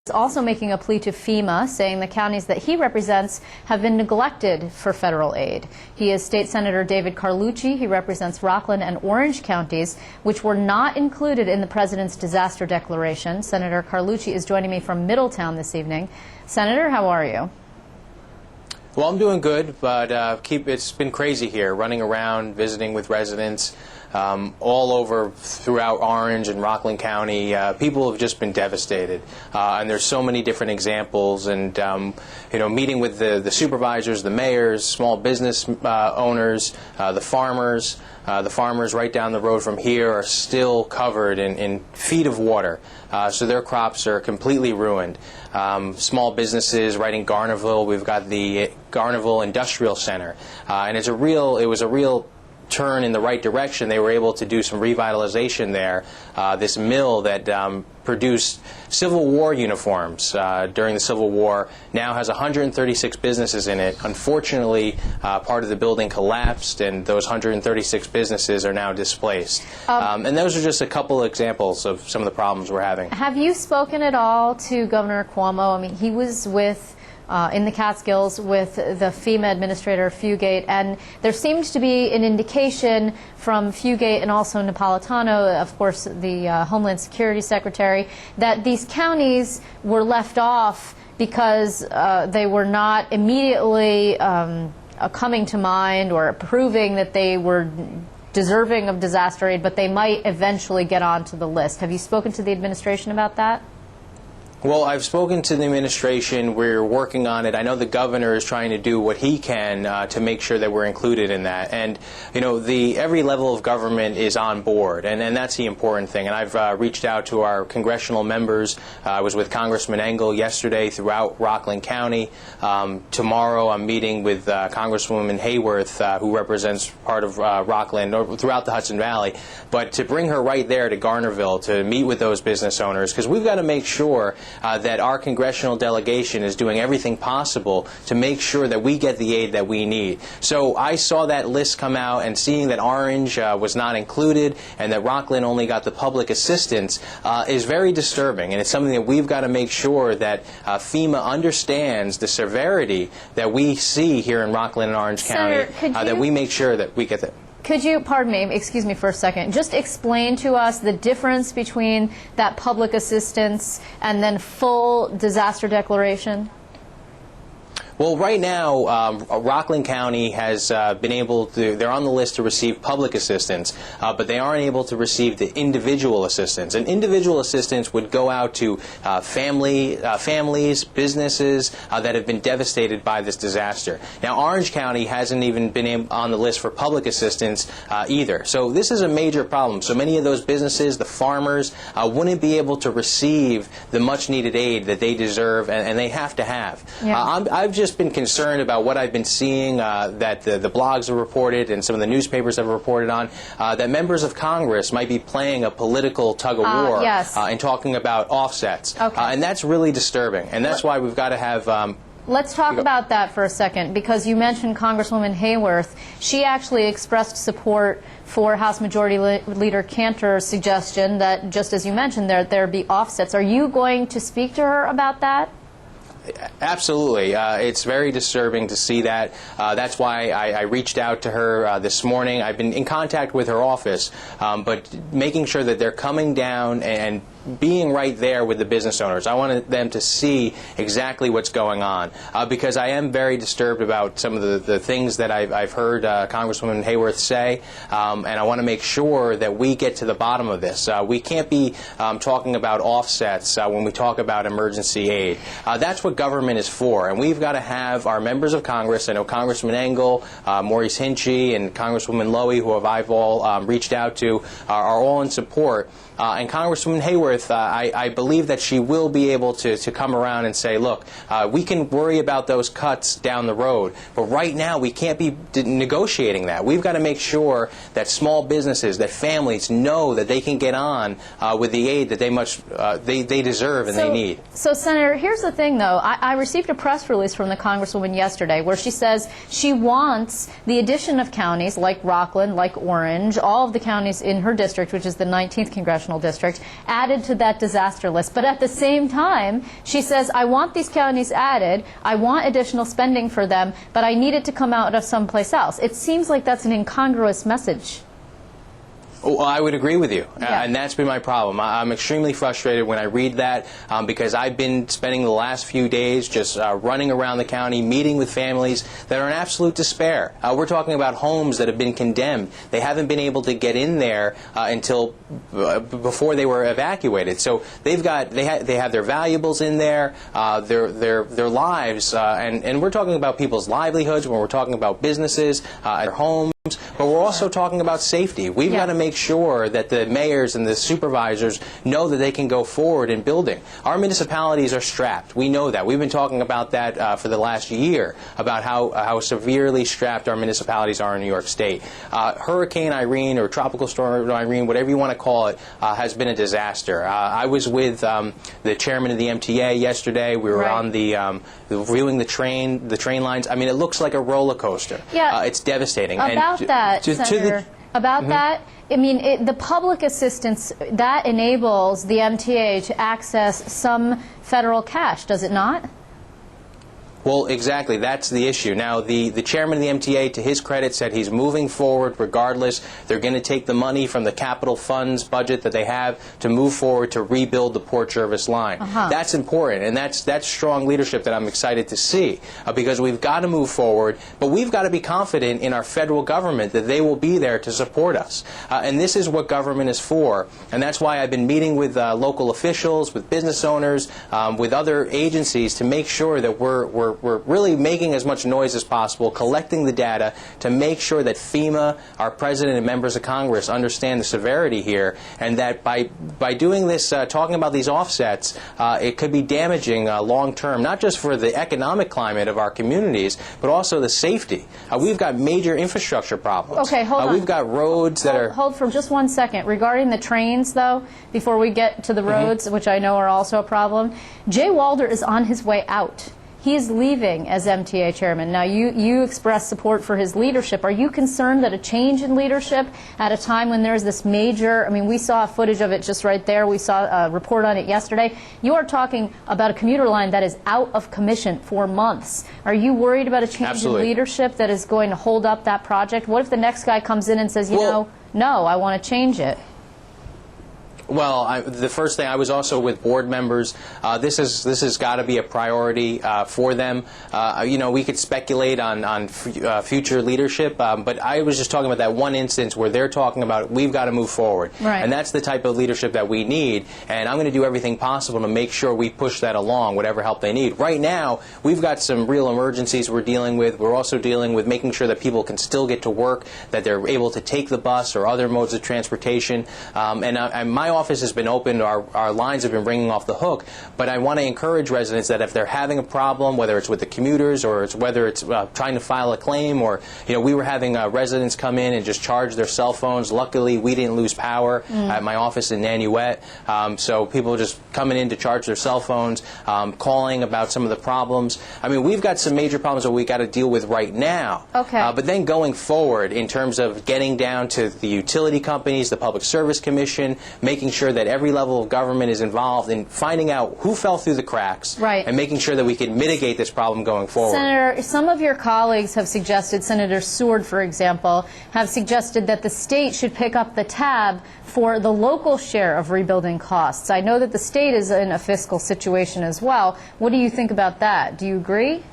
Is also making a plea to FEMA, saying the counties that he represents have been neglected for federal aid. He is State Senator David Carlucci. He represents Rockland and Orange counties, which were not included in the president's disaster declaration. Senator Carlucci is joining me from Middletown this evening. Senator, how are you? Well, I'm doing good, but it's been crazy here, running around, visiting with residents all over throughout Orange and Rockland County. People have just been devastated, and there's so many different examples. And meeting with the supervisors, the mayors, small business owners, the farmers. The farmers right down the road from here are still covered in feet of water, so their crops are completely ruined. Small businesses right in Garnerville, we've got the Garnerville Industrial Center, and it was a real turn in the right direction. They were able to do some revitalization there. This mill that produced Civil War uniforms during the Civil War now has 136 businesses in it. Unfortunately, part of the building collapsed, and those 136 businesses are now displaced. And those are just a couple of examples of some of the problems we're having. Have you spoken at all to Governor Cuomo? I mean, he was in the Catskills with the FEMA administrator, Fugate, and there seems to be an indication from Fugate and also Napolitano, of course, the Homeland Security Secretary, that these counties were left off because they were not immediately coming to mind or proving that they were deserving of disaster aid, but they might eventually get onto the list. Have you spoken to the administration about that? Well, I've spoken to the administration. We're working on it. I know the governor is trying to do what he can to make sure that we're included in that. And, every level of government is on board, and that's the important thing. And I've reached out to our congressional members. I was with Congressman Engel yesterday throughout Rockland County. Tomorrow I'm meeting with Congresswoman Hayworth, who represents part of Rockland or throughout the Hudson Valley. But to bring her right there to Garnerville to meet with those business owners, because we've got to make sure that our congressional delegation is doing everything possible to make sure that we get the aid that we need. So I saw that list come out, and seeing that Orange was not included and that Rockland only got the public assistance is very disturbing, and it's something that we've got to make sure that FEMA understands the severity that we see here in Rockland and Orange County, that we make sure that we get that. Could you, pardon me, excuse me for a second, just explain to us the difference between that public assistance and then full disaster declaration? Well, right now, Rockland County has been able to, they're on the list to receive public assistance, but they aren't able to receive the individual assistance. And individual assistance would go out to families, businesses that have been devastated by this disaster. Now, Orange County hasn't even been on the list for public assistance either. So this is a major problem. So many of those businesses, the farmers, wouldn't be able to receive the much-needed aid that they deserve and they have to have. Yeah. I've just been concerned about what I've been seeing that the blogs have reported and some of the newspapers have reported on, that members of Congress might be playing a political tug-of-war yes. And talking about offsets. Okay. And that's really disturbing. And that's why we've got to have... Let's talk about that for a second, because you mentioned Congresswoman Hayworth. She actually expressed support for House Majority Leader Cantor's suggestion that, just as you mentioned, there be offsets. Are you going to speak to her about that? Absolutely. It's very disturbing to see that. That's why I reached out to her this morning. I've been in contact with her office, but making sure that they're coming down and being right there with the business owners. I wanted them to see exactly what's going on, because I am very disturbed about some of the things that I've heard Congresswoman Hayworth say, and I want to make sure that we get to the bottom of this. We can't be talking about offsets when we talk about emergency aid. That's what government is for, and we've got to have our members of Congress. I know Congressman Engel, Maurice Hinchey, and Congresswoman Lowy, who I've all reached out to, are all in support. And Congresswoman Hayworth, I believe that she will be able to come around and say, look, we can worry about those cuts down the road, but right now we can't be negotiating that. We've got to make sure that small businesses, that families know that they can get on with the aid that they deserve and they need. So, Senator, here's the thing, though. I received a press release from the Congresswoman yesterday where she says she wants the addition of counties like Rockland, like Orange, all of the counties in her district, which is the 19th Congressional District, added to that disaster list. But at the same time, she says, I want these counties added, I want additional spending for them, but I need it to come out of someplace else. It seems like that's an incongruous message. Well, I would agree with you, Yeah. and that's been my problem. I'm extremely frustrated when I read that because I've been spending the last few days just running around the county, meeting with families that are in absolute despair. We're talking about homes that have been condemned. They haven't been able to get in there until before they were evacuated. So they have their valuables in there, their lives, and we're talking about people's livelihoods when we're talking about businesses, their homes. But we're also talking about safety. We've got to make sure that the mayors and the supervisors know that they can go forward in building. Our municipalities are strapped. We know that. We've been talking about that for the last year, about how severely strapped our municipalities are in New York State. Hurricane Irene or Tropical Storm Irene, whatever you want to call it, has been a disaster. I was with the chairman of the MTA yesterday. We were on the reviewing the train lines. I mean, it looks like a roller coaster. Yeah. It's devastating. About that, Senator, about that, I mean, the public assistance, that enables the MTA to access some federal cash, does it not? Well, exactly. That's the issue. Now, the chairman of the MTA, to his credit, said he's moving forward regardless. They're going to take the money from the capital funds budget that they have to move forward to rebuild the Port Jervis line. That's important, and that's strong leadership that I'm excited to see because we've got to move forward, but we've got to be confident in our federal government that they will be there to support us. And this is what government is for, and that's why I've been meeting with local officials, with business owners, with other agencies to make sure that we're really making as much noise as possible, collecting the data to make sure that FEMA, our president, and members of Congress understand the severity here, and that by doing this, talking about these offsets, it could be damaging long term, not just for the economic climate of our communities, but also the safety. We've got major infrastructure problems. Okay, hold on. We've got roads that are... Hold for just 1 second. Regarding the trains, though, before we get to the roads, which I know are also a problem, Jay Walder is on his way out. He is leaving as MTA chairman. Now, you expressed support for his leadership. Are you concerned that a change in leadership at a time when there's this major, I mean, we saw footage of it just right there. We saw a report on it yesterday. You are talking about a commuter line that is out of commission for months. Are you worried about a change in leadership that is going to hold up that project? What if the next guy comes in and says, you know, no, I want to change it? Well, the first thing, I was also with board members. This has got to be a priority for them. You know, we could speculate on future leadership, but I was just talking about that one instance where they're talking about we've got to move forward. Right. And that's the type of leadership that we need, and I'm going to do everything possible to make sure we push that along, whatever help they need. Right now, we've got some real emergencies we're dealing with. We're also dealing with making sure that people can still get to work, that they're able to take the bus or other modes of transportation. And my office has been open. Our lines have been ringing off the hook. But I want to encourage residents that if they're having a problem, whether it's with the commuters or whether it's trying to file a claim, or we were having residents come in and just charge their cell phones. Luckily, we didn't lose power at my office in Nanuet. So people just coming in to charge their cell phones, calling about some of the problems. I mean, we've got some major problems that we got to deal with right now. Okay. But then going forward, in terms of getting down to the utility companies, the Public Service Commission, making sure that every level of government is involved in finding out who fell through the cracks, right, and making sure that we can mitigate this problem going forward. Senator, some of your colleagues have suggested, Senator Seward, for example, have suggested that the state should pick up the tab for the local share of rebuilding costs. I know that the state is in a fiscal situation as well. What do you think about that? Do you agree?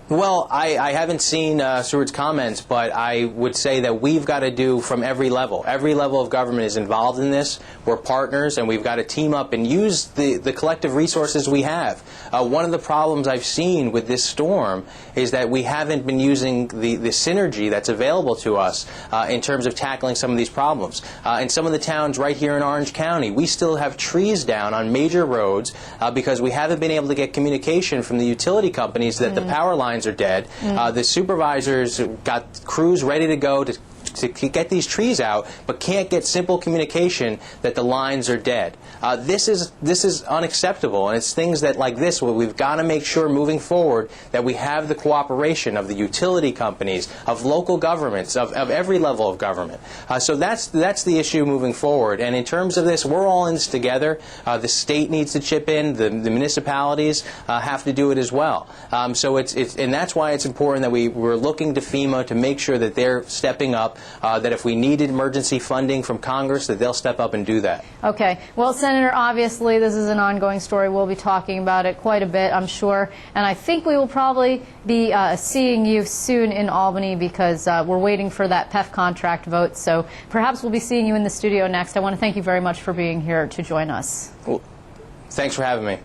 Well, I haven't seen Seward's comments, but I would say that we've got to do from every level. Every level of government is involved in this. We're partners, and we've got to team up and use the collective resources we have. One of the problems I've seen with this storm is that we haven't been using the synergy that's available to us in terms of tackling some of these problems. In some of the towns right here in Orange County, we still have trees down on major roads because we haven't been able to get communication from the utility companies that the power lines are dead. The supervisors got crews ready to go to to get these trees out, but can't get simple communication that the lines are dead. This is unacceptable, and it's things that like this where we've got to make sure moving forward that we have the cooperation of the utility companies, of local governments, of every level of government. So that's the issue moving forward. And in terms of this, we're all in this together. The state needs to chip in. The municipalities have to do it as well. So and that's why it's important that we're looking to FEMA to make sure that they're stepping up, that if we needed emergency funding from Congress, that they'll step up and do that. Okay. Well, Senator, obviously this is an ongoing story. We'll be talking about it quite a bit, I'm sure. And I think we will probably be seeing you soon in Albany because we're waiting for that PEF contract vote. So perhaps we'll be seeing you in the studio next. I want to thank you very much for being here to join us. Well, thanks for having me.